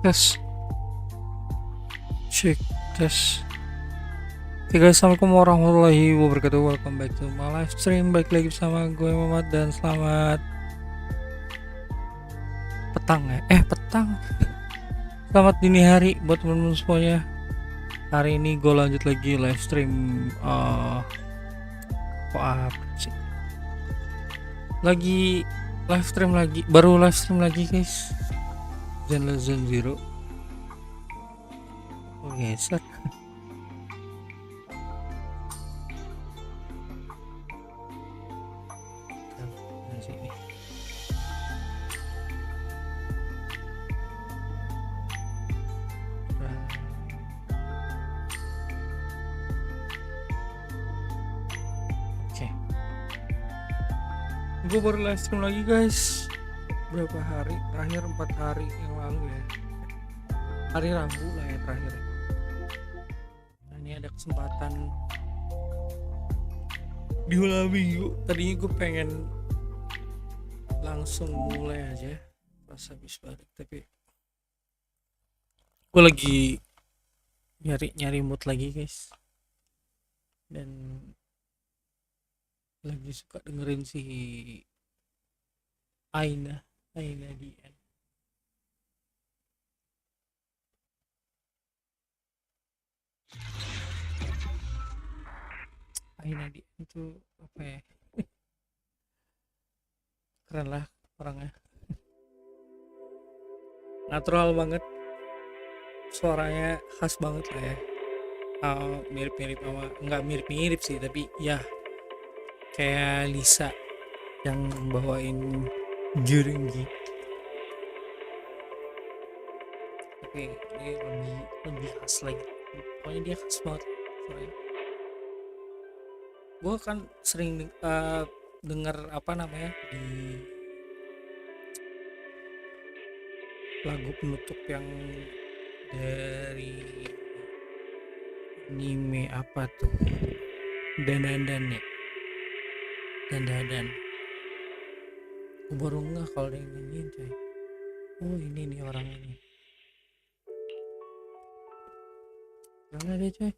Tes, cek, tes. Oke guys, assalamualaikum warahmatullahi wabarakatuh. Welcome back to my live stream. Baik lagi bersama gue Muhammad dan selamat petang ya. Petang. Selamat dini hari buat teman-teman semuanya. Hari ini gue lanjut lagi live stream. Apa sih? Lagi live stream lagi, baru live stream lagi guys. ZZZ Zero. Oh geser. Gue baru live stream lagi guys. Berapa hari terakhir? 4 hari yang lalu ya, hari Rabu lah ya terakhir. Nah, ini ada kesempatan di malam Minggu. Tadinya gue pengen langsung mulai aja pas habis balik, tapi gue lagi nyari mood lagi guys, dan lagi suka dengerin si Aina Dian. Aina Dian itu apa ya? Keren lah orangnya. Natural banget, suaranya khas banget lah ya. Mirip-mirip sama, nggak mirip-mirip sih, tapi ya kayak Lisa yang bawain Jurenggi, tapi ini lebih khas lagi. Pokoknya dia khas banget suaranya. Gue kan sering denger apa namanya di lagu penutup yang dari anime apa tuh, dandan ya, dandan. Gue baru nggak kalau ada yang nyanyiin coy. Oh ini nih orang ini, mana dia coy.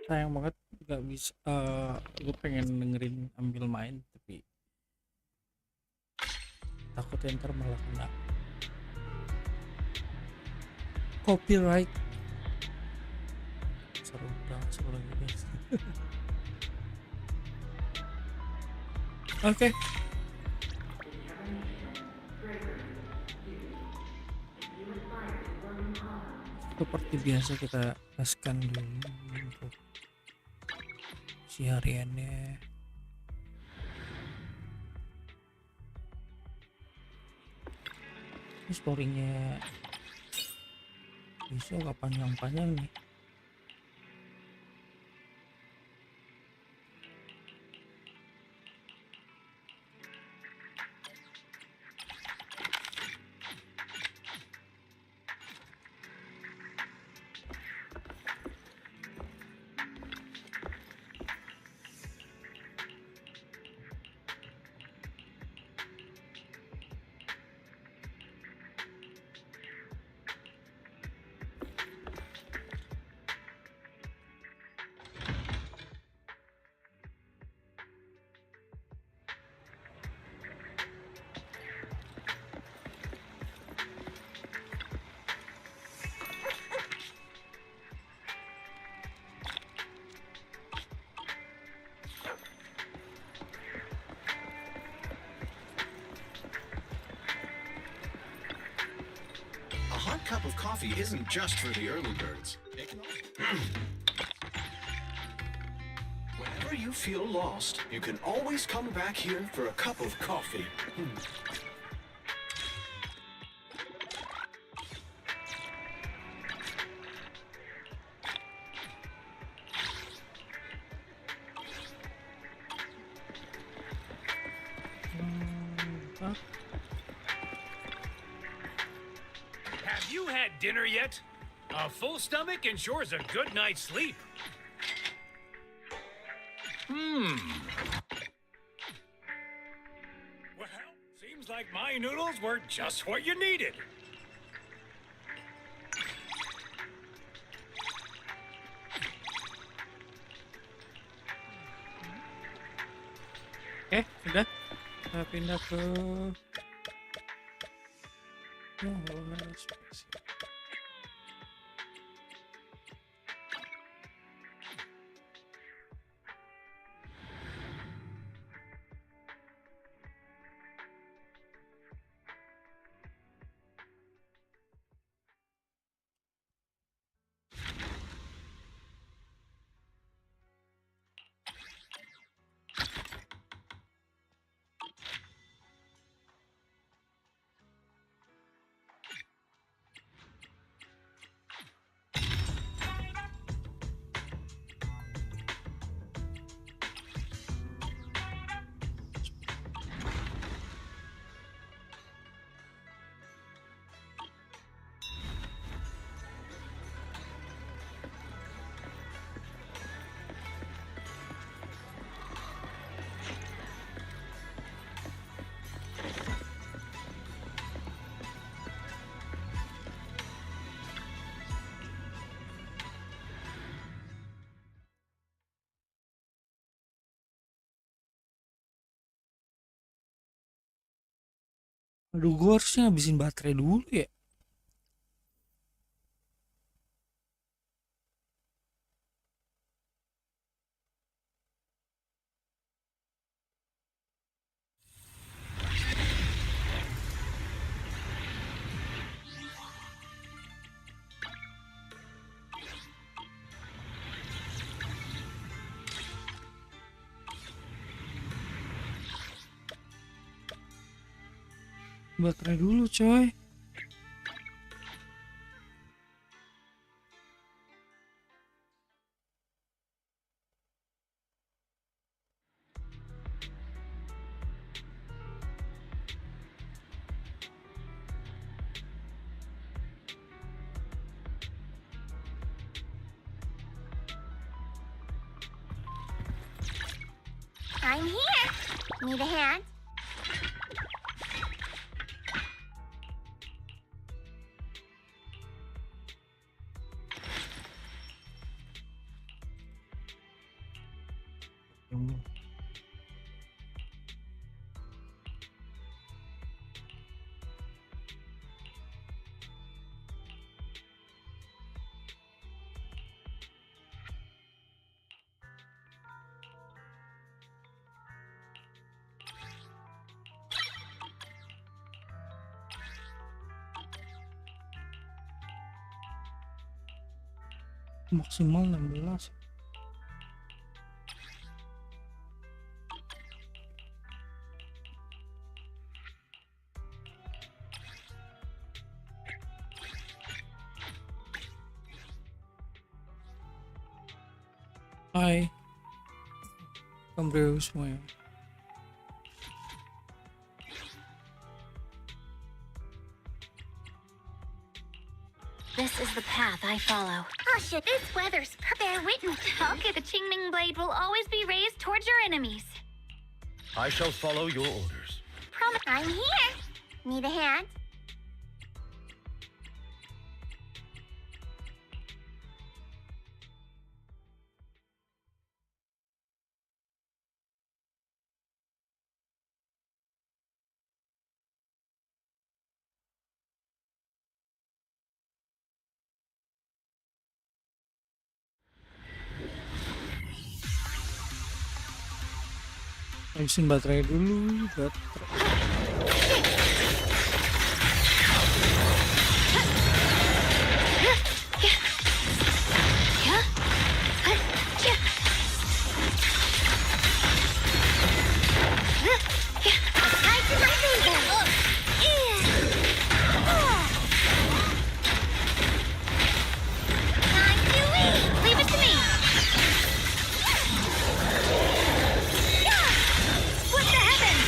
Sayang banget nggak bisa. Gue pengen dengerin ambil main, tapi takutnya ntar malah kena copyright. Seru lagi guys. Oke. Seperti biasa kita paskan dulu untuk si hariannya. Ini storynya bisa nggak panjang-panjang nih. A hot cup of coffee isn't just for the early birds. Whenever you feel lost, you can always come back here for a cup of coffee. Have you had dinner yet? A full stomach ensures a good night's sleep. Well, seems like my noodles were just what you needed. Udah. Kita pindah ke ruangan spesial. Aduh, gue harusnya ngabisin baterai dulu ya. Baterai dulu coy. I'm here. Need a hand? Maksimal 16. Hai, kembali semuanya. This is the path I follow. Oh shit, this weather's bear witness. Okay, the Qingning blade will always be raised towards your enemies. I shall follow your orders. I'm here. Need a hand? Habisin baterai dulu, baterai. Leave it to me. What the heavens?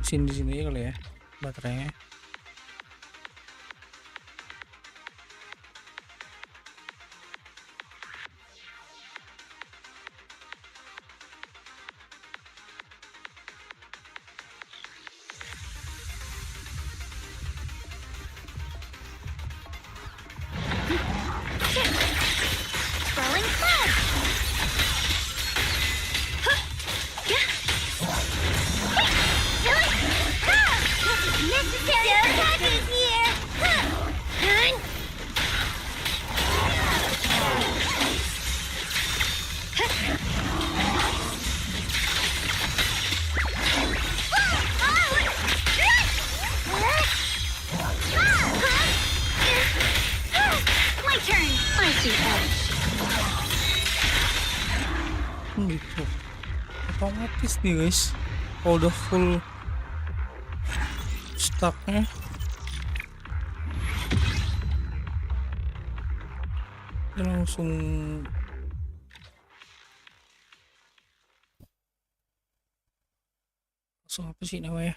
Sini di sini aja kali ya baterainya. Throwing flag. Necessary attackers here. My turn. I see edge. Gitu. Otomatis nih guys. Kalau udah full stacknya. Dia langsung apa sih namanya?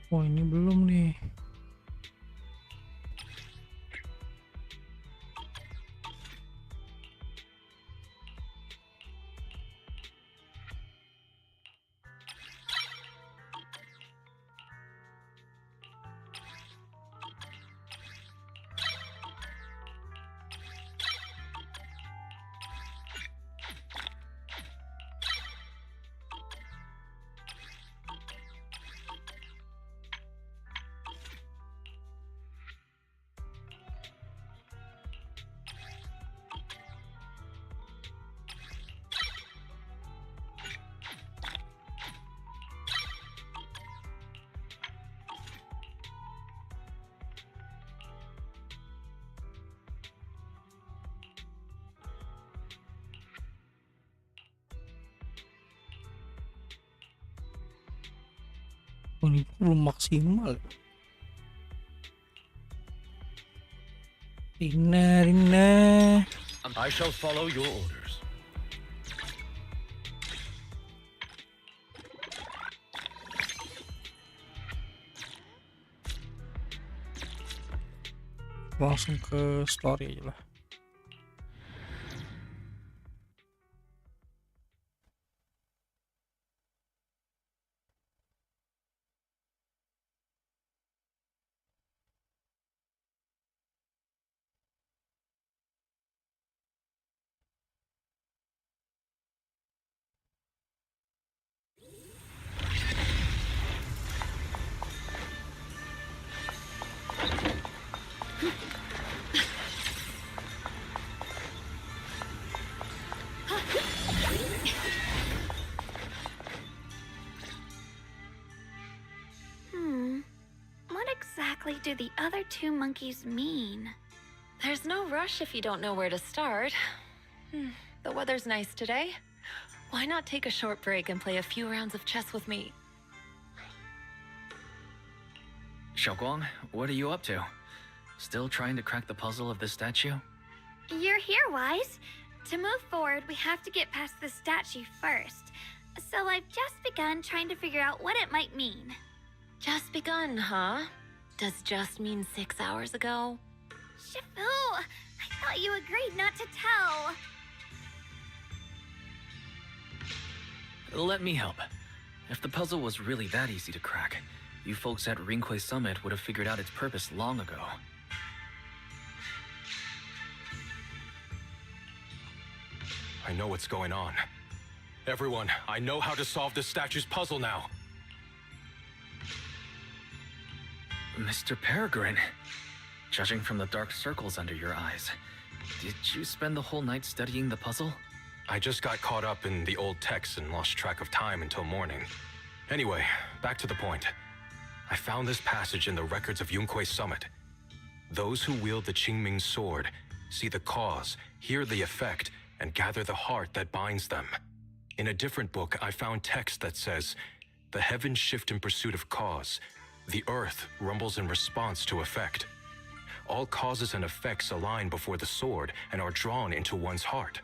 Oh ini belum nih. Oh, ini belum maksimal. Rina. I shall follow your orders. Langsung ke story aja lah. What exactly do the other two monkeys mean? There's no rush if you don't know where to start. The weather's nice today. Why not take a short break and play a few rounds of chess with me? Xiaoguang, what are you up to? Still trying to crack the puzzle of this statue? You're here, Wise. To move forward, we have to get past the statue first. So I've just begun trying to figure out what it might mean. Just begun, huh? Does just mean 6 hours ago? Shifu, I thought you agreed not to tell. Let me help. If the puzzle was really that easy to crack, you folks at Ringquay Summit would have figured out its purpose long ago. I know what's going on. Everyone, I know how to solve this statue's puzzle now. Mr. Peregrine, judging from the dark circles under your eyes, did you spend the whole night studying the puzzle? I just got caught up in the old texts and lost track of time until morning. Anyway, back to the point. I found this passage in the records of Yunkui's summit. Those who wield the Qingming sword see the cause, hear the effect, and gather the heart that binds them. In a different book, I found text that says, "The heavens shift in pursuit of cause. The earth rumbles in response to effect. All causes and effects align before the sword and are drawn into one's heart."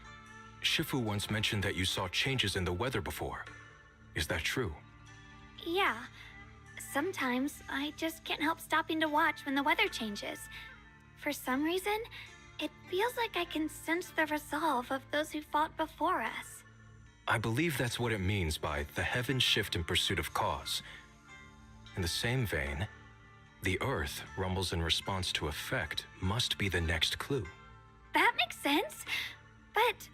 Shifu once mentioned that you saw changes in the weather before. Is that true? Yeah. Sometimes I just can't help stopping to watch when the weather changes. For some reason, it feels like I can sense the resolve of those who fought before us. I believe that's what it means by the heavens shift in pursuit of cause. In the same vein, the earth rumbles in response to effect must be the next clue. That makes sense. But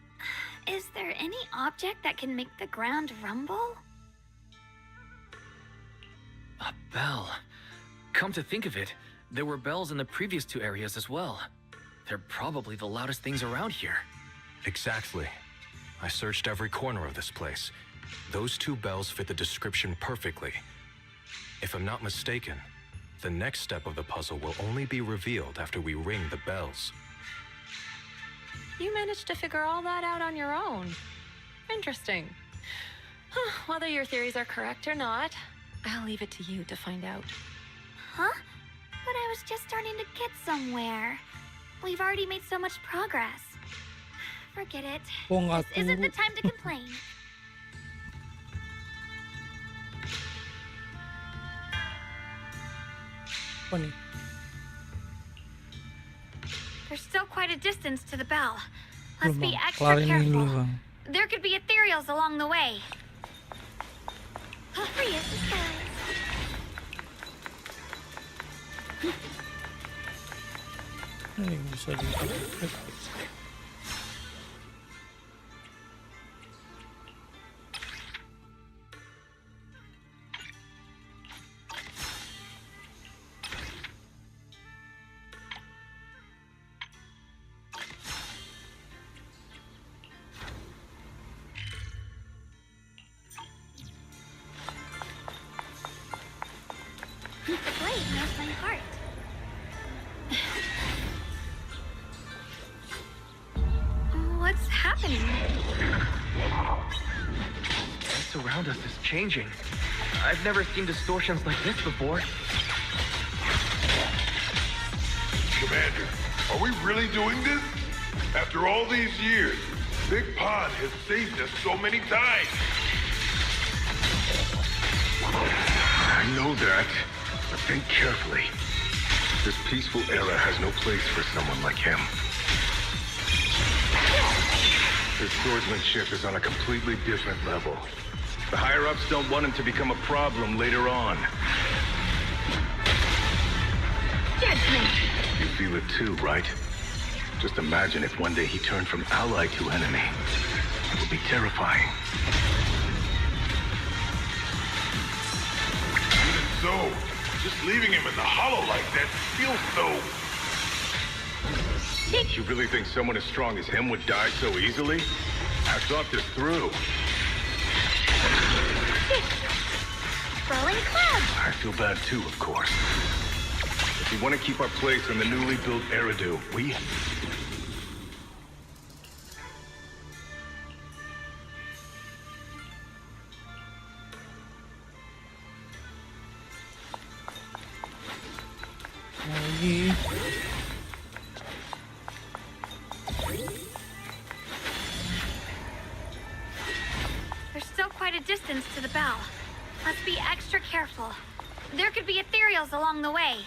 is there any object that can make the ground rumble? A bell. Come to think of it, there were bells in the previous two areas as well. They're probably the loudest things around here. Exactly. I searched every corner of this place. Those two bells fit the description perfectly. If I'm not mistaken, the next step of the puzzle will only be revealed after we ring the bells. You managed to figure all that out on your own. Interesting. Whether your theories are correct or not, I'll leave it to you to find out. Huh? But I was just starting to get somewhere. We've already made so much progress. Forget it. Kok nggak This isn't the tunggu? time to complain. Apa nih? There's still quite a distance to the bell. Let's Belum be bang. extra Kelarin ini dulu careful. bang. There could be ethereals along the way. Free as the skies. Ini bisa di. The blade knows my heart. What's happening? What's around us is changing. I've never seen distortions like this before. Commander, are we really doing this? After all these years, Big Pond has saved us so many times. I know that, but think carefully. This peaceful era has no place for someone like him. His swordsmanship is on a completely different level. The higher-ups don't want him to become a problem later on. Judgment. You feel it too, right? Just imagine if one day he turned from ally to enemy. It would be terrifying. Even so, just leaving him in the hollow like that feels so... You really think someone as strong as him would die so easily? I thought this through. Rolling cloud. I feel bad too, of course. If we want to keep our place on the newly built Eridu, we... Lagi. There's still quite a distance to the bell. Let's be extra careful. There could be ethereals along the way.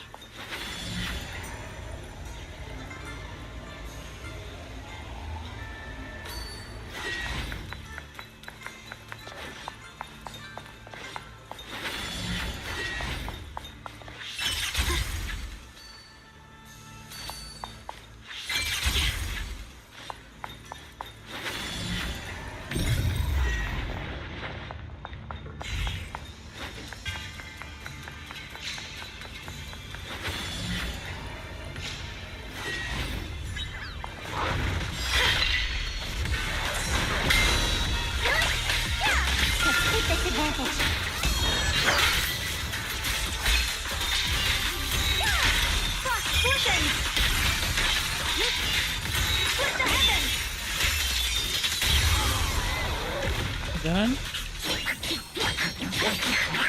Dan.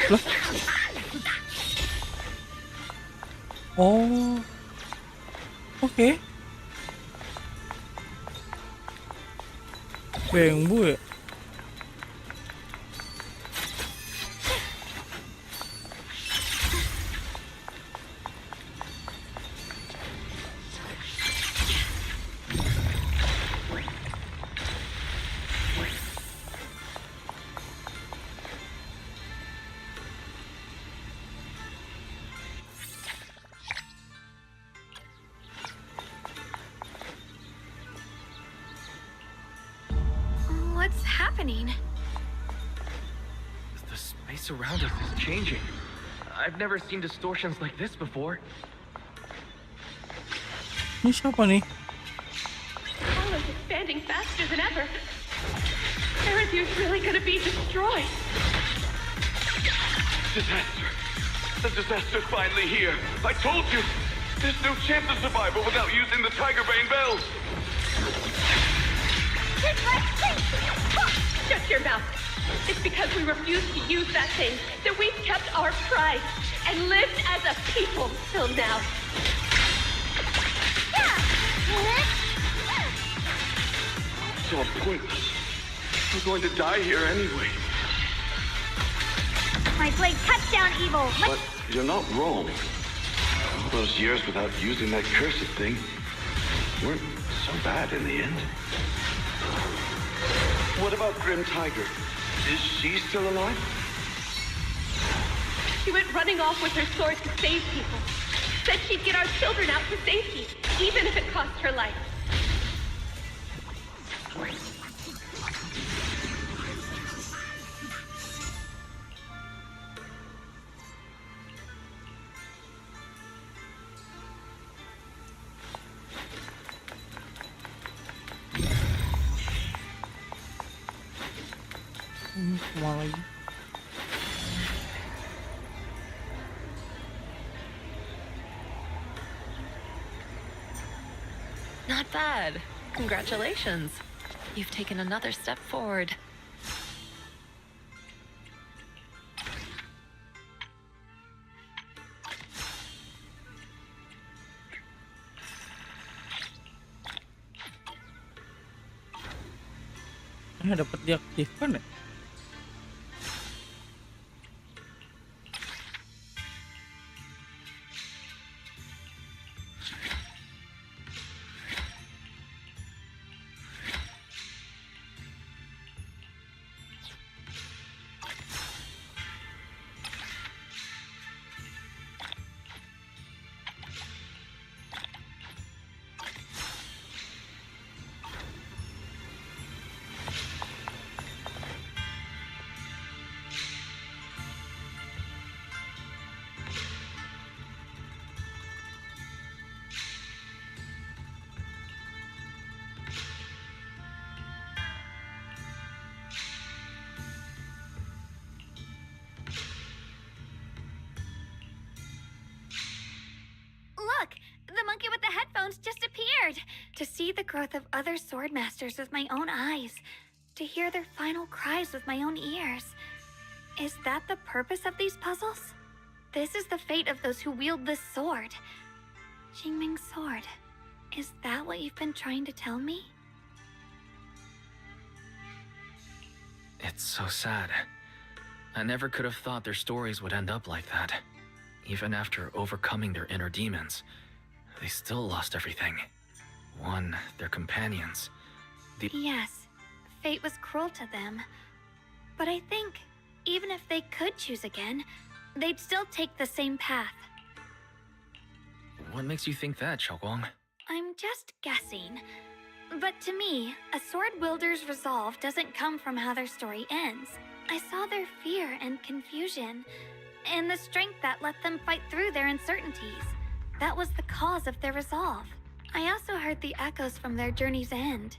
Lah. Oh. Oke. Bengbu ya? What's happening? The space around us is changing. I've never seen distortions like this before. Ini siapa nih? Hell is expanding faster than ever. Erethia's really gonna be destroyed. Disaster. The disaster's finally here. I told you. There's no chance of survival without using the Tiger Bane bells. Shut your mouth. It's because we refused to use that thing that we've kept our pride and lived as a people till now. It's all pointless. We're going to die here anyway. My blade cuts down evil. But you're not wrong. All those years without using that cursed thing weren't so bad in the end. What about Grim Tiger? Is she still alive? She went running off with her sword to save people. Said she'd get our children out to safety, even if it cost her life. Kemana lagi? Not bad. Congratulations. You've taken another step forward. Dapat diaktifkan ya? Look! The monkey with the headphones just appeared! To see the growth of other sword masters with my own eyes. To hear their final cries with my own ears. Is that the purpose of these puzzles? This is the fate of those who wield this sword. Qingming's sword. Is that what you've been trying to tell me? It's so sad. I never could have thought their stories would end up like that. Even after overcoming their inner demons, they still lost everything. One, their companions. Yes, fate was cruel to them. But I think, even if they could choose again, they'd still take the same path. What makes you think that, Xiaoguang? I'm just guessing. But to me, a sword wielder's resolve doesn't come from how their story ends. I saw their fear and confusion, and the strength that let them fight through their uncertainties. That was the cause of their resolve. I also heard the echoes from their journey's end.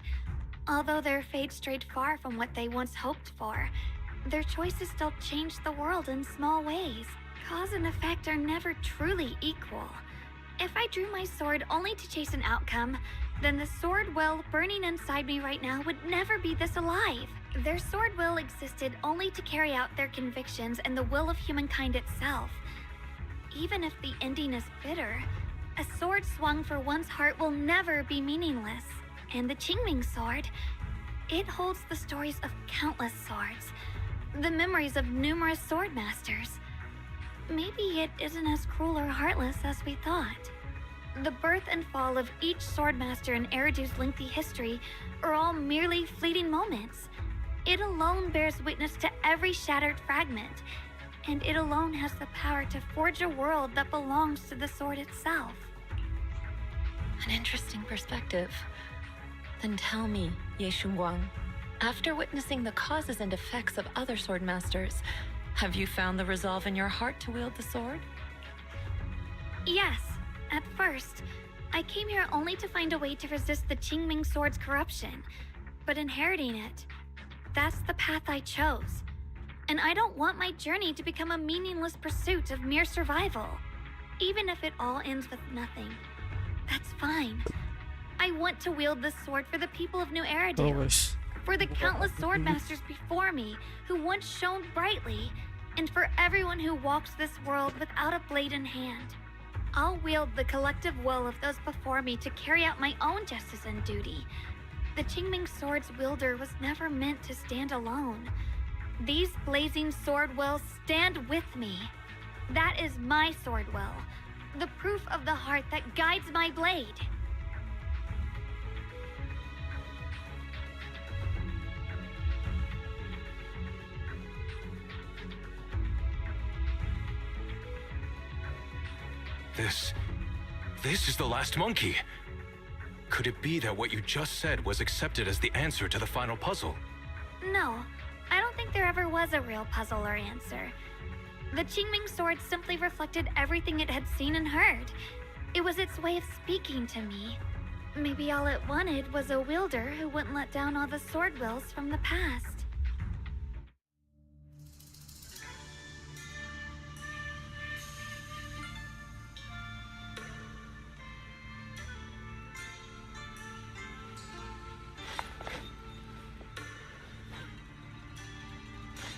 Although their fate strayed far from what they once hoped for, their choices still changed the world in small ways. Cause and effect are never truly equal. If I drew my sword only to chase an outcome, then the sword well burning inside me right now would never be this alive. Their sword will existed only to carry out their convictions and the will of humankind itself. Even if the ending is bitter, a sword swung for one's heart will never be meaningless. And the Qingming sword, it holds the stories of countless swords, the memories of numerous sword masters. Maybe it isn't as cruel or heartless as we thought. The birth and fall of each swordmaster in Eridu's lengthy history are all merely fleeting moments. It alone bears witness to every shattered fragment, and it alone has the power to forge a world that belongs to the sword itself. An interesting perspective. Then tell me, Ye Shunguang, after witnessing the causes and effects of other swordmasters, have you found the resolve in your heart to wield the sword? Yes. At first, I came here only to find a way to resist the Qingming sword's corruption. But inheriting it, that's the path I chose. And I don't want my journey to become a meaningless pursuit of mere survival. Even if it all ends with nothing, that's fine. I want to wield this sword for the people of New Eridu. Always. For the countless swordmasters before me who once shone brightly, and for everyone who walks this world without a blade in hand. I'll wield the collective will of those before me to carry out my own justice and duty. The Qingming sword's wielder was never meant to stand alone. These blazing sword wills stand with me. That is my sword will, the proof of the heart that guides my blade. This is the last monkey. Could it be that what you just said was accepted as the answer to the final puzzle? No, I don't think there ever was a real puzzle or answer. The Qingming sword simply reflected everything it had seen and heard. It was its way of speaking to me. Maybe all it wanted was a wielder who wouldn't let down all the sword wills from the past.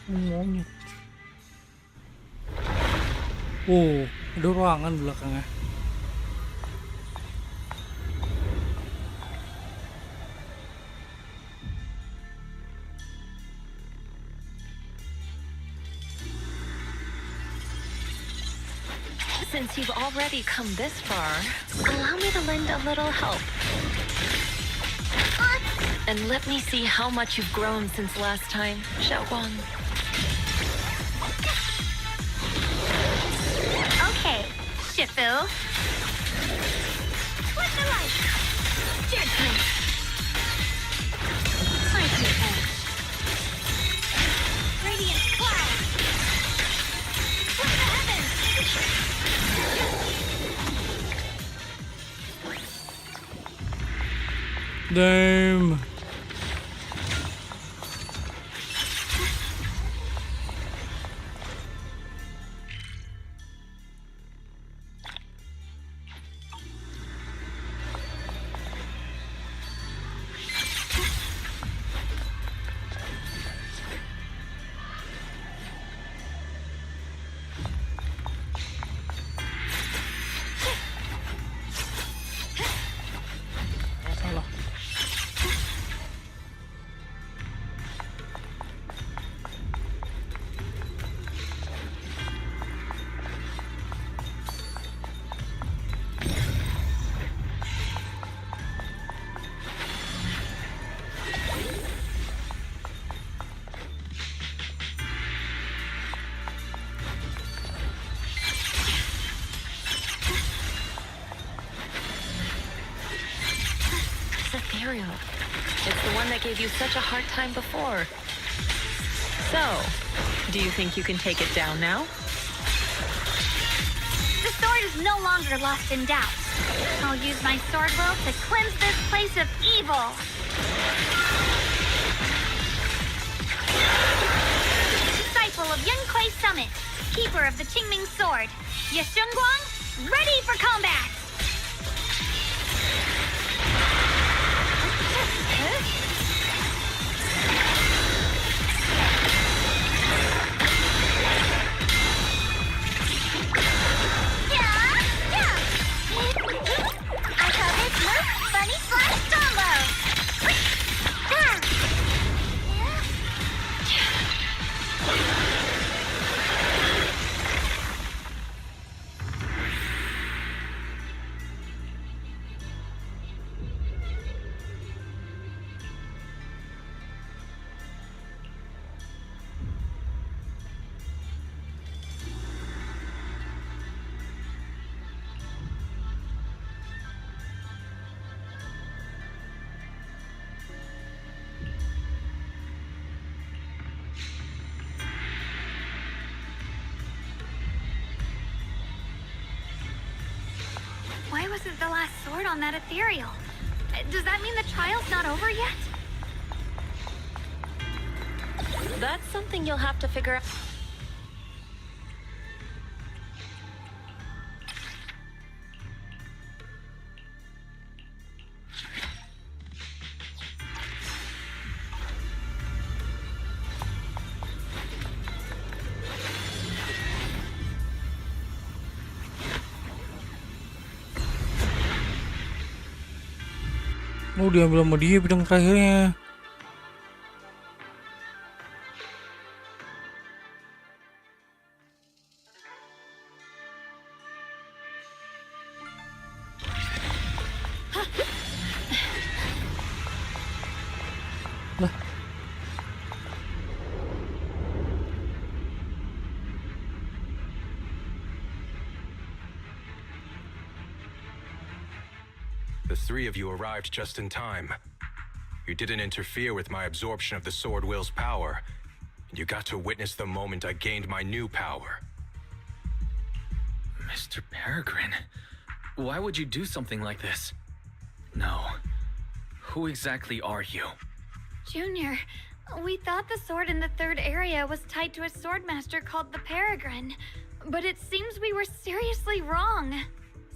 Monyet. Oh, ada ruangan belakangnya. Since you've already come this far, allow me to lend a little help. And let me see how much you've grown since last time, Xiaoguang. Okay, Shifu. Flip the light. Judgment. Mighty edge. Radiant cloud. Flip the heavens. Damn. It's the one that gave you such a hard time before. So, do you think you can take it down now? The sword is no longer lost in doubt. I'll use my sword will to cleanse this place of evil. Disciple of Yunquei Summit, keeper of the Qingming sword, Ye Shunguang, ready for combat! isn't the last sword on that ethereal. Does that mean the trial's not over yet? That's something you'll have to figure out. Oh, diambil sama dia bidang terakhirnya. Lah. The three of you arrived just in time. You didn't interfere with my absorption of the Sword Will's power, and you got to witness the moment I gained my new power. Mr. Peregrine, why would you do something like this? No. Who exactly are you? Junior, we thought the sword in the third area was tied to a swordmaster called the Peregrine, but it seems we were seriously wrong.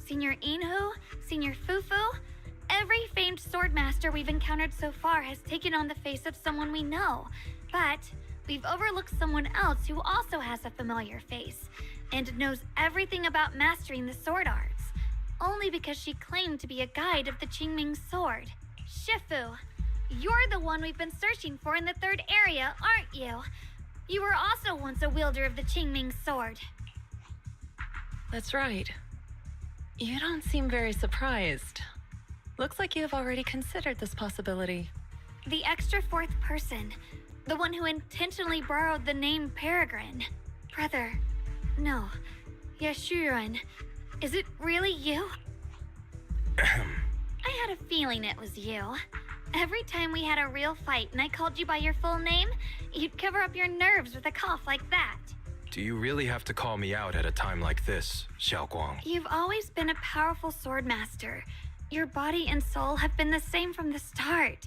Senior Inhu, Senior Fufu, every famed swordmaster we've encountered so far has taken on the face of someone we know, but we've overlooked someone else who also has a familiar face and knows everything about mastering the sword arts, only because she claimed to be a guide of the Qingming sword. Shifu, you're the one we've been searching for in the third area, aren't you? You were also once a wielder of the Qingming sword. That's right. You don't seem very surprised. Looks like you have already considered this possibility. The extra fourth person, the one who intentionally borrowed the name Peregrine. Brother, no, Yeshurun, is it really you? I had a feeling it was you. Every time we had a real fight and I called you by your full name, you'd cover up your nerves with a cough like that. Do you really have to call me out at a time like this, Xiaoguang? You've always been a powerful swordmaster. Your body and soul have been the same from the start.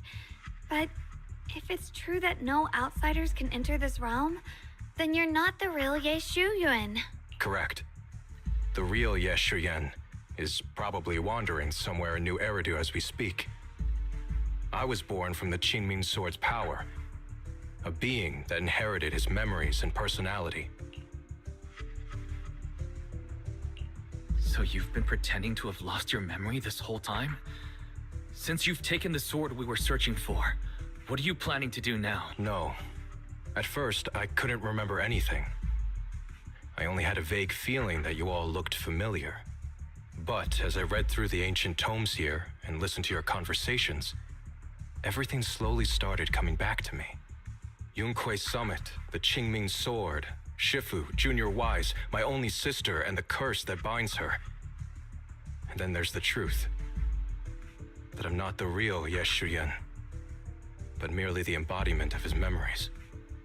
But if it's true that no outsiders can enter this realm, then you're not the real Ye Shuyuan. Correct. The real Ye Shuyan is probably wandering somewhere in New Eridu as we speak. I was born from the Qingming Sword's power, a being that inherited his memories and personality. So you've been pretending to have lost your memory this whole time? Since you've taken the sword we were searching for, what are you planning to do now? No. At first, I couldn't remember anything. I only had a vague feeling that you all looked familiar. But as I read through the ancient tomes here and listened to your conversations, everything slowly started coming back to me. Yunquei Summit, the Qingming Sword, Shifu, Junior Wise, my only sister, and the curse that binds her. And then there's the truth. That I'm not the real Ye Shuyan, but merely the embodiment of his memories.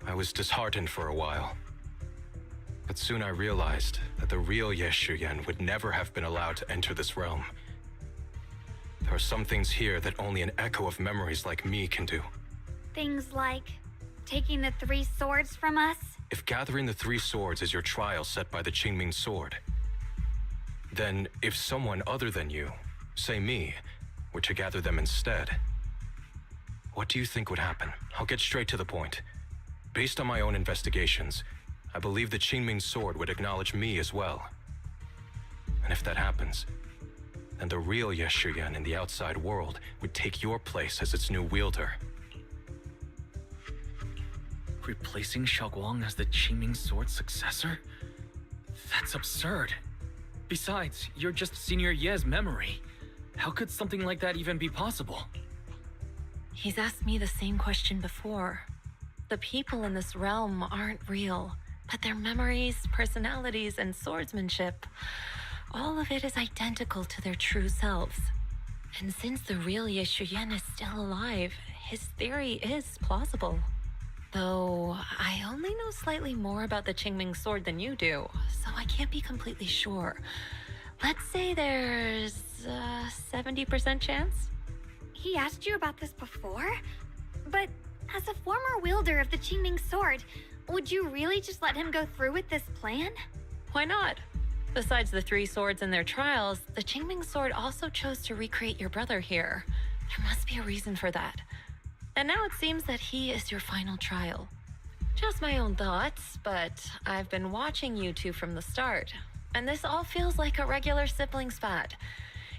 I was disheartened for a while. But soon I realized that the real Ye Shuyan would never have been allowed to enter this realm. There are some things here that only an echo of memories like me can do. Things like taking the 3 swords from us? If gathering the 3 swords is your trial set by the Qingming Sword, then if someone other than you, say me, were to gather them instead, what do you think would happen? I'll get straight to the point. Based on my own investigations, I believe the Qingming Sword would acknowledge me as well. And if that happens, then the real Ye Shuyan in the outside world would take your place as its new wielder. Replacing Xiaoguang as the Qingming Sword's successor? That's absurd. Besides, you're just Senior Ye's memory. How could something like that even be possible? He's asked me the same question before. The people in this realm aren't real, but their memories, personalities, and swordsmanship, all of it is identical to their true selves. And since the real Ye Shuyan is still alive, his theory is plausible. Though, I only know slightly more about the Qingming Sword than you do, so I can't be completely sure. Let's say there's a 70% chance? He asked you about this before? But as a former wielder of the Qingming sword, would you really just let him go through with this plan? Why not? Besides the 3 swords and their trials, the Qingming sword also chose to recreate your brother here. There must be a reason for that. And now it seems that he is your final trial. Just my own thoughts, but I've been watching you two from the start, and this all feels like a regular sibling spat.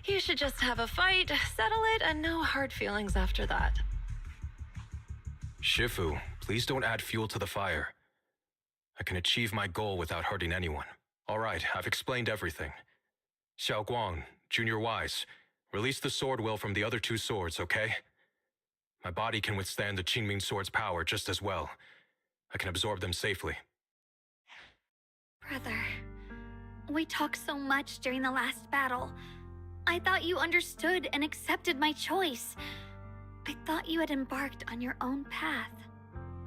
You should just have a fight, settle it, and no hard feelings after that. Shifu, please don't add fuel to the fire. I can achieve my goal without hurting anyone. All right, I've explained everything. Xiao Guang, Junior Wise, release the sword will from the other 2 swords, okay? My body can withstand the Qingming sword's power just as well. I can absorb them safely. Brother, we talked so much during the last battle. I thought you understood and accepted my choice. I thought you had embarked on your own path.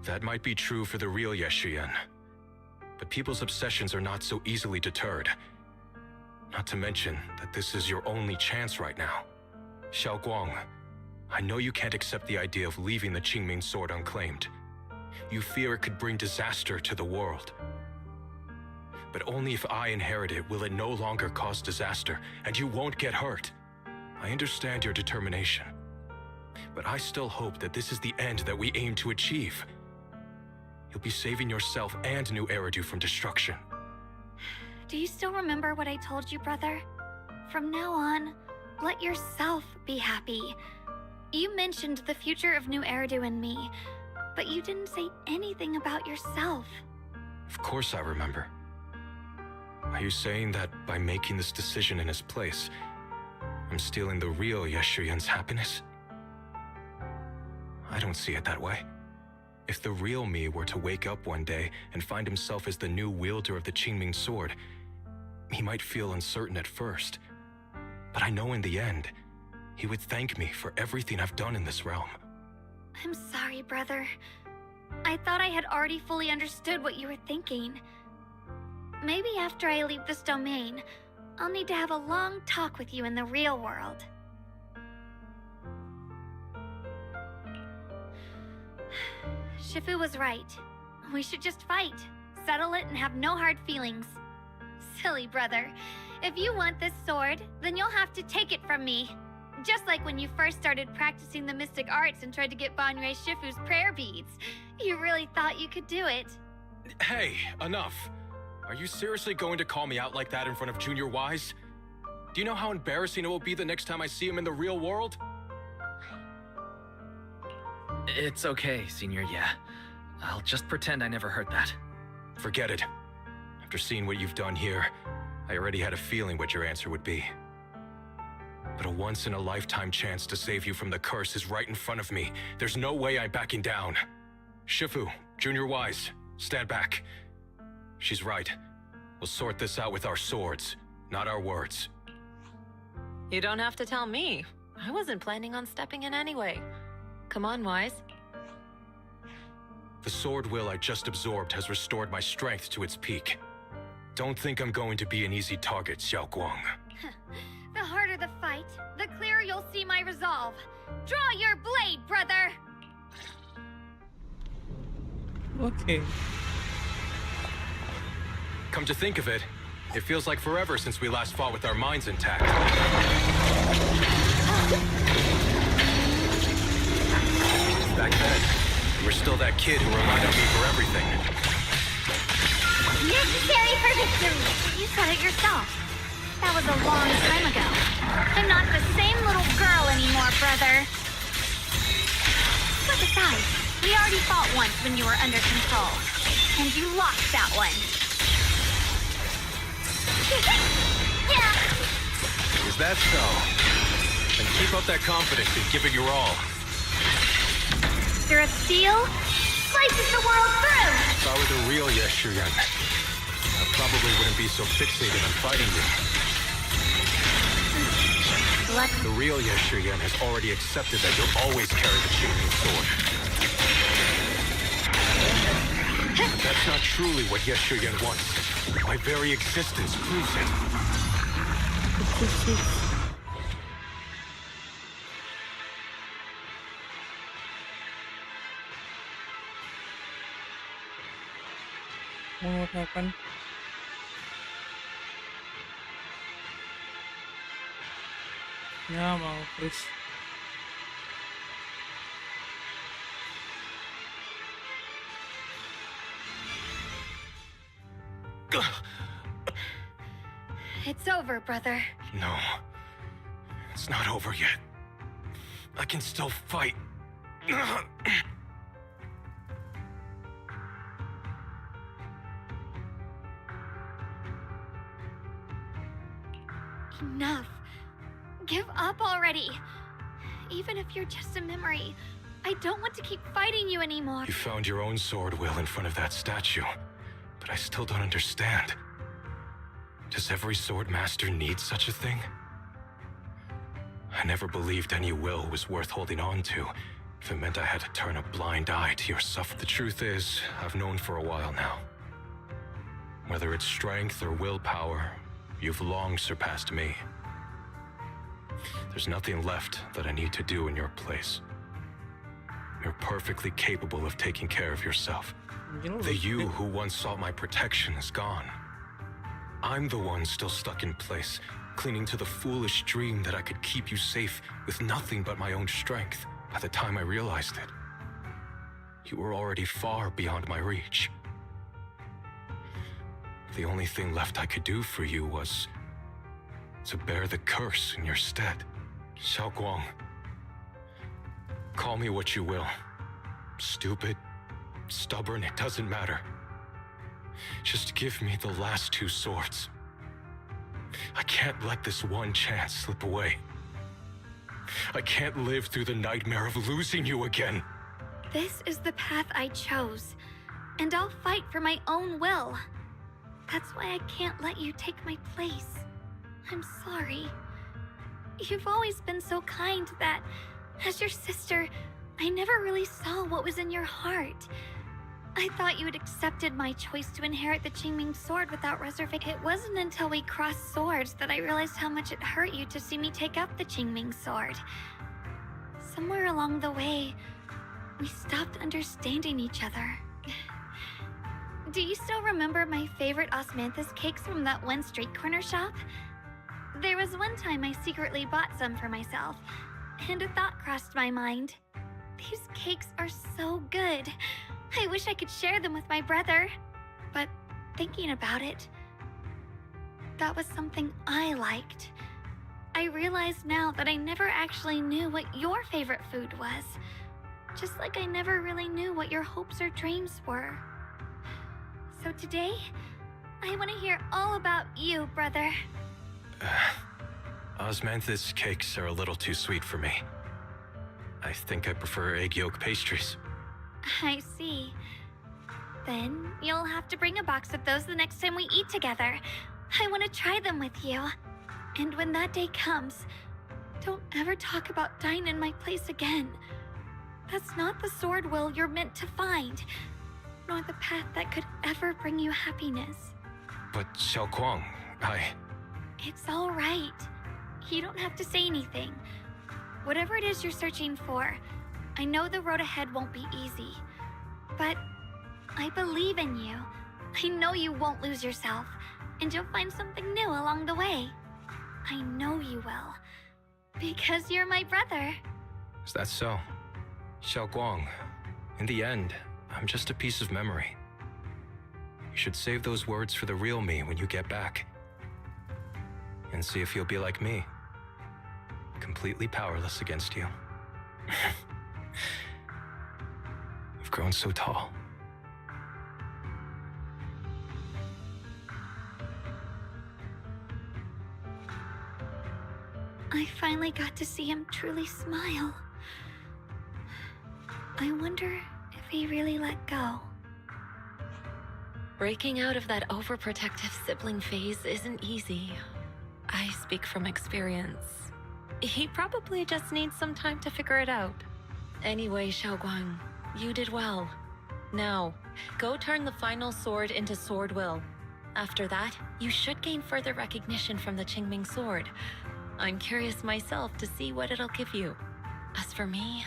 That might be true for the real Yeshiyan. But people's obsessions are not so easily deterred. Not to mention that this is your only chance right now. Xiao Guang, I know you can't accept the idea of leaving the Qingming sword unclaimed. You fear it could bring disaster to the world. But only if I inherit it will it no longer cause disaster, and you won't get hurt. I understand your determination. But I still hope that this is the end that we aim to achieve. You'll be saving yourself and New Eridu from destruction. Do you still remember what I told you, brother? From now on, let yourself be happy. You mentioned the future of New Eridu and me, but you didn't say anything about yourself. Of course I remember. Are you saying that by making this decision in his place, I'm stealing the real Yeshuyan's happiness? I don't see it that way. If the real me were to wake up one day and find himself as the new wielder of the Qingming sword, he might feel uncertain at first. But I know in the end, he would thank me for everything I've done in this realm. I'm sorry, brother. I thought I had already fully understood what you were thinking. Maybe after I leave this domain, I'll need to have a long talk with you in the real world. Shifu was right. We should just fight, settle it, and have no hard feelings. Silly brother. If you want this sword, then you'll have to take it from me. Just like when you first started practicing the mystic arts and tried to get Banrei Shifu's prayer beads. You really thought you could do it. Hey, enough. Are you seriously going to call me out like that in front of Junior Wise? Do you know how embarrassing it will be the next time I see him in the real world? It's okay, Senior, yeah. I'll just pretend I never heard that. Forget it. After seeing what you've done here, I already had a feeling what your answer would be. But a once-in-a-lifetime chance to save you from the curse is right in front of me. There's no way I'm backing down. Shifu, Junior Wise, stand back. She's right. We'll sort this out with our swords, not our words. You don't have to tell me. I wasn't planning on stepping in anyway. Come on, Wise. The sword will I just absorbed has restored my strength to its peak. Don't think I'm going to be an easy target, Xiao Guang. The harder the fight, the clearer you'll see my resolve. Draw your blade, brother! Okay. Come to think of it, it feels like forever since we last fought with our minds intact. Back then, you were still that kid who relied on me for everything. Necessary for victory! You said it yourself. That was a long time ago. I'm not the same little girl anymore, brother. But besides, we already fought once when you were under control. And you lost that one. Yeah. Is that so? Then keep up that confidence and give it your all. You're a steel? Slices the world through! If I were the real Yeshuyan, I probably wouldn't be so fixated on fighting you. The real Yeshuyan has already accepted that you'll always carry the Qingming sword. But that's not truly what Yeshuyan wants. My very existence proves it. Mengatakan ya mau Chris. It's over, brother. No. It's not over yet. I can still fight. Enough. Give up already. Even if you're just a memory, I don't want to keep fighting you anymore. You found your own sword, Will, in front of that statue. But I still don't understand. Does every sword master need such a thing? I never believed any will was worth holding on to, if it meant I had to turn a blind eye to your suffering. The truth is, I've known for a while now. Whether it's strength or willpower, you've long surpassed me. There's nothing left that I need to do in your place. You're perfectly capable of taking care of yourself. The you who once sought my protection is gone. I'm the one still stuck in place, clinging to the foolish dream that I could keep you safe with nothing but my own strength. By the time I realized it, you were already far beyond my reach. The only thing left I could do for you was to bear the curse in your stead. Xiao Guang, call me what you will. Stupid, stubborn, it doesn't matter. Just give me the last two swords. I can't let this one chance slip away. I can't live through the nightmare of losing you again. This is the path I chose, and I'll fight for my own will. That's why I can't let you take my place. I'm sorry. You've always been so kind that, as your sister, I never really saw what was in your heart. I thought you had accepted my choice to inherit the Qingming sword without reservation. It wasn't until we crossed swords that I realized how much it hurt you to see me take up the Qingming sword. Somewhere along the way, we stopped understanding each other. Do you still remember my favorite osmanthus cakes from that one street corner shop? There was one time I secretly bought some for myself, and a thought crossed my mind. These cakes are so good. I wish I could share them with my brother. But thinking about it, that was something I liked. I realize now that I never actually knew what your favorite food was. Just like I never really knew what your hopes or dreams were. So today, I want to hear all about you, brother. Osmanthus cakes are a little too sweet for me. I think I prefer egg yolk pastries. I see. Then you'll have to bring a box of those the next time we eat together. I want to try them with you. And when that day comes, don't ever talk about dying in my place again. That's not the sword will you're meant to find, nor the path that could ever bring you happiness. But Xiao Guang, It's all right. You don't have to say anything. Whatever it is you're searching for, I know the road ahead won't be easy. But I believe in you. I know you won't lose yourself, and you'll find something new along the way. I know you will. Because you're my brother. Is that so? Xiao Guang, in the end, I'm just a piece of memory. You should save those words for the real me when you get back. And see if you'll be like me. Completely powerless against you. You've grown so tall. I finally got to see him truly smile. I wonder if he really let go. Breaking out of that overprotective sibling phase isn't easy. I speak from experience. He probably just needs some time to figure it out. Anyway, Xiao Guang, you did well. Now, go turn the final sword into sword will. After that, you should gain further recognition from the Qingming sword. I'm curious myself to see what it'll give you. As for me,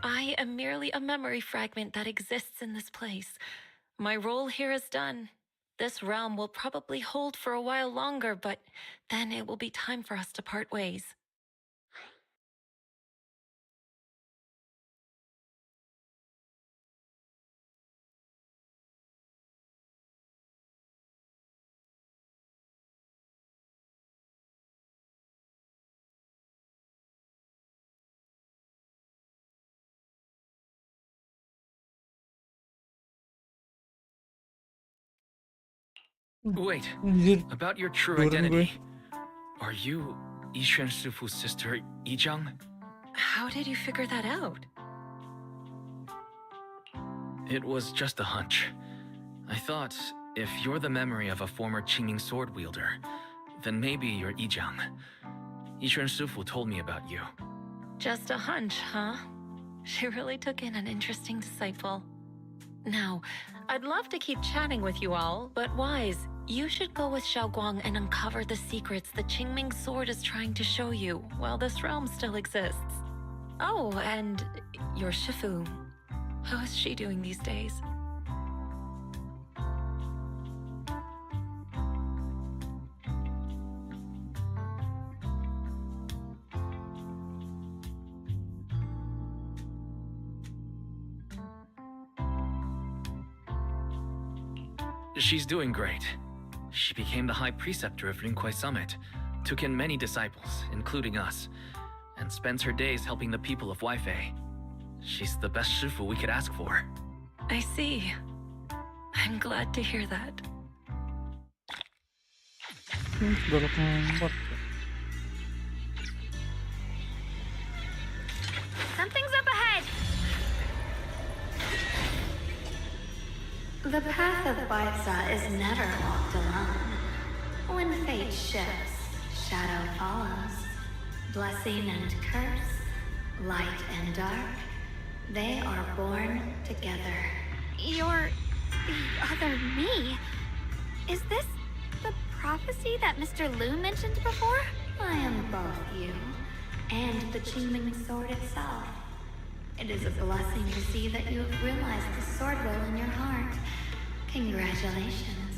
I am merely a memory fragment that exists in this place. My role here is done. This realm will probably hold for a while longer, but then it will be time for us to part ways. Wait, Anjir, about your true turun gue. identity. Are you Yixuan Sifu's sister, Yizhang? How did you figure that out? It was just a hunch. I thought, if you're the memory of a former Qingming sword wielder, then maybe you're Yizhang. Yixuan Sifu told me about you. Just a hunch, huh? She really took in an interesting disciple. Now, I'd love to keep chatting with you all, but Wise, you should go with Xiaoguang and uncover the secrets the Qingming sword is trying to show you while this realm still exists. Oh, and your Shifu. How is she doing these days? She's doing great. She became the High Preceptor of Yunkwei Summit, took in many disciples, including us, and spends her days helping the people of Weifei. She's the best Shifu we could ask for. I see. I'm glad to hear that. Belok nomor. Something's up ahead! The path of Baitza is never walked alone. When fate shifts, shadow follows. Blessing and curse, light and dark, they are born together. You're the other me? Is this the prophecy that Mr. Liu mentioned before? I am both you and the Qingming sword itself. It is a blessing to see that you have realized the sword will in your heart. Congratulations.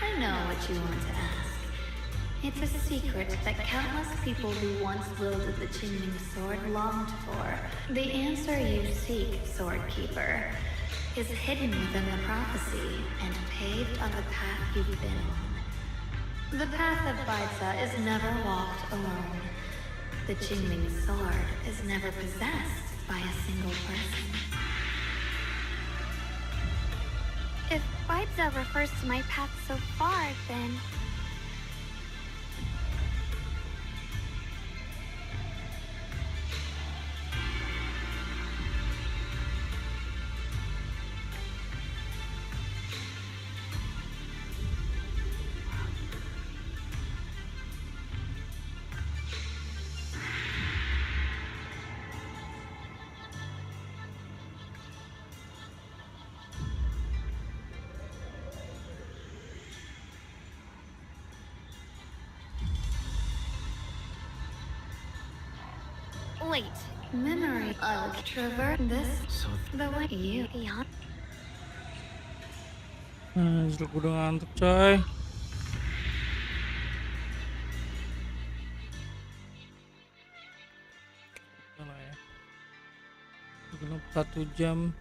I know what you want to ask. It's a secret that countless people who once wielded the Qingming sword longed for. The answer you seek, Swordkeeper, is hidden within the prophecy and paved on the path you've been on. The path of Baitza is never walked alone. The Qingming sword is never possessed by a single person. If Baitza refers to my path so far, then... Wait, memory. I'll traverse this So the way you... Anjir, gue udah ngantuk coy. Salah ya. Genap 1 jam.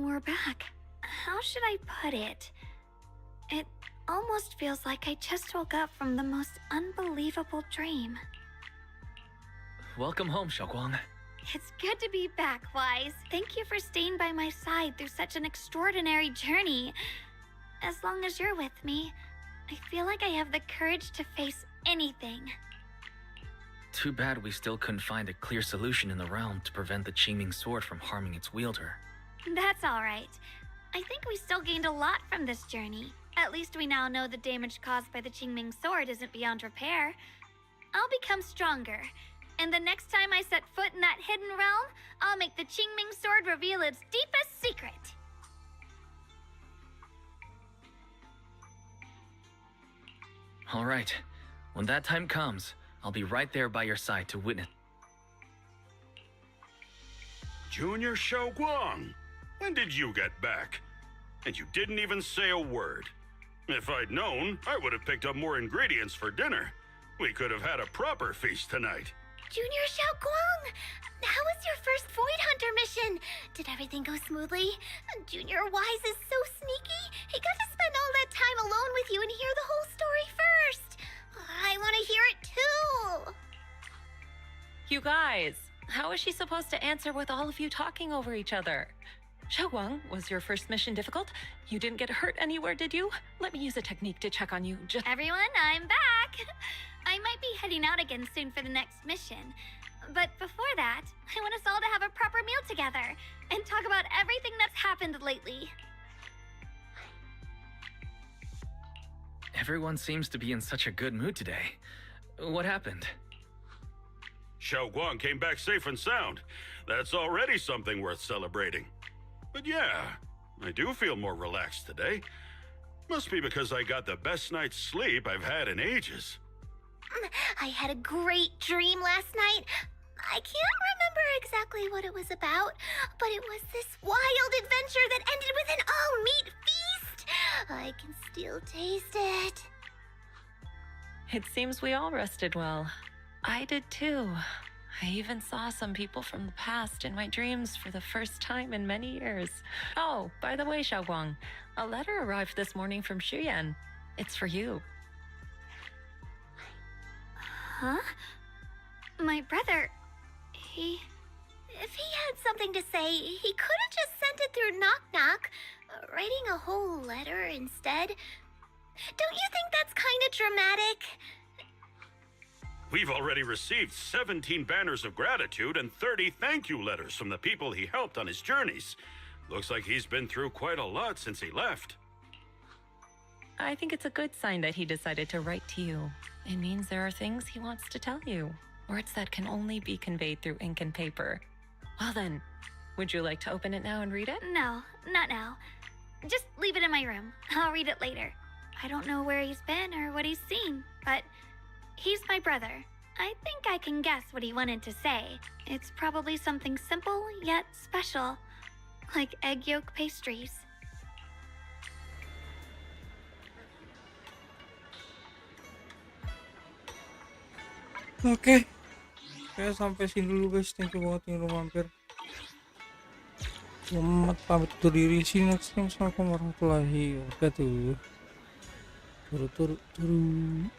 We're back. How should I put it? It almost feels like I just woke up from the most unbelievable dream. Welcome home, Xiaoguang. It's good to be back, Wise. Thank you for staying by my side through such an extraordinary journey. As long as you're with me, I feel like I have the courage to face anything. Too bad we still couldn't find a clear solution in the realm to prevent the Qingming sword from harming its wielder. That's alright. I think we still gained a lot from this journey. At least we now know the damage caused by the Qingming sword isn't beyond repair. I'll become stronger, and the next time I set foot in that hidden realm, I'll make the Qingming sword reveal its deepest secret. All right. When that time comes, I'll be right there by your side to witness. Junior Xiaoguang, when did you get back? And you didn't even say a word. If I'd known, I would have picked up more ingredients for dinner. We could have had a proper feast tonight. Junior Xiaoguang, how was your first Void Hunter mission? Did everything go smoothly? Junior Wise is so sneaky. He got to spend all that time alone with you and hear the whole story first. I want to hear it too. You guys, how is she supposed to answer with all of you talking over each other? Xiaoguang, was your first mission difficult? You didn't get hurt anywhere, did you? Let me use a technique to check on you. Everyone, I'm back! I might be heading out again soon for the next mission. But before that, I want us all to have a proper meal together and talk about everything that's happened lately. Everyone seems to be in such a good mood today. What happened? Xiaoguang came back safe and sound. That's already something worth celebrating. But yeah, I do feel more relaxed today. Must be because I got the best night's sleep I've had in ages. I had a great dream last night. I can't remember exactly what it was about, but it was this wild adventure that ended with an all-meat feast. I can still taste it. It seems we all rested well. I did too. I even saw some people from the past in my dreams for the first time in many years. Oh, by the way, Xiaoguang, a letter arrived this morning from Xuyan. It's for you. Huh? My brother, he... If he had something to say, he could have just sent it through Knock Knock, writing a whole letter instead. Don't you think that's kind of dramatic? We've already received 17 banners of gratitude and 30 thank you letters from the people he helped on his journeys. Looks like he's been through quite a lot since he left. I think it's a good sign that he decided to write to you. It means there are things he wants to tell you. Words that can only be conveyed through ink and paper. Well then, would you like to open it now and read it? No, not now. Just leave it in my room. I'll read it later. I don't know where he's been or what he's seen, but he's my brother. I think I can guess what he wanted to say. It's probably something simple yet special, like egg yolk pastries. Oke. Kayak sampai sini dulu guys. Thank you banget yang udah mampir. Selamat pamit undur diri. See you next time. Assalamualaikum warahmatullahi wabarakatuh. Turu.